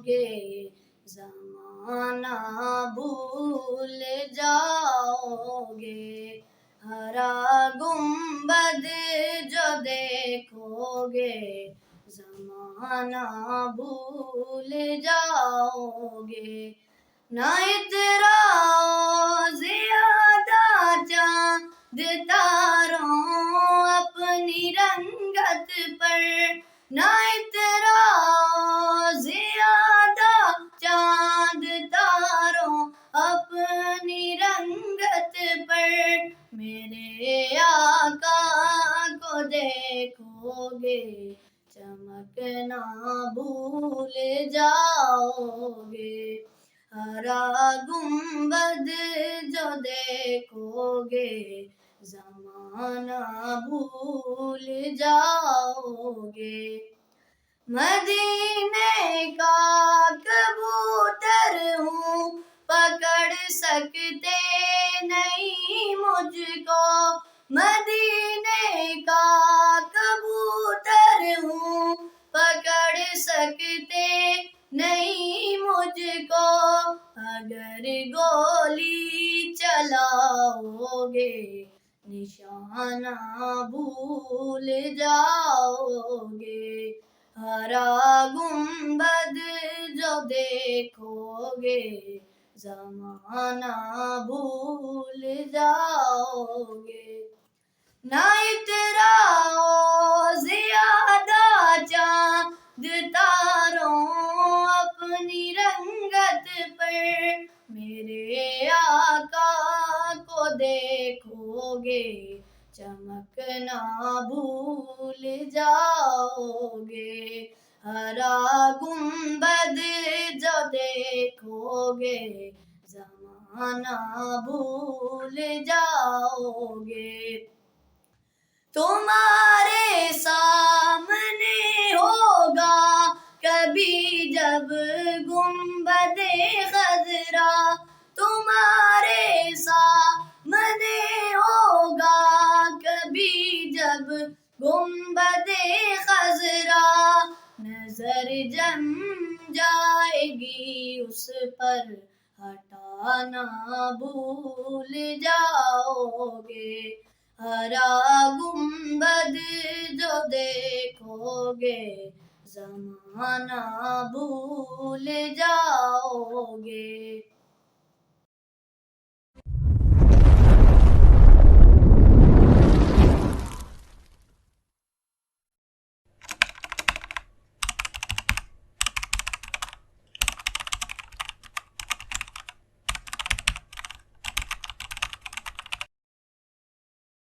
گے، زمانہ بھول جاؤ گے، ہرا گنبد جو دیکھو گے، زمانہ بھول جاؤ گے، نہ اتراؤ زیادہ چاند تاروں اپنی رنگت پر، نہ اتراؤ زیادہ چاند تاروں اپنی رنگت پر، میرے آقا کو دیکھو گے، چمکنا بھول جاؤ گے، ہرا گنبد جو دیکھو گے، زمانہ بھول جاؤ گے، مدینے کا کبوتر ہوں پکڑ سکتے نہیں مجھ کو، مدینے کا کبوتر ہوں پکڑ سکتے نہیں مجھ کو، اگر گولی چلاؤ گے، نشانہ بھول جاؤ گے، ہرا گنبد جو دیکھو گے، زمانہ بھول جاؤ گے، نہ اتراؤ زیادہ چاند تاروں اپنی رنگت پر، میرے آقا کو دیکھو گے، چمکنا بھول جاؤ گے، ہرا گنبد جو دیکھو گے، زمانہ بھول جاؤ گے، تمہارے سامنے ہوگا کبھی جب گنبد خضرا، تمہارے سامنے ہوگا کبھی جب گنبد خضرا، نظر جم جائے گی اس پر ہٹانا بھول جاؤ گے، ہرا گنبد جو دیکھو گے، زمانہ بھول جاؤ گے۔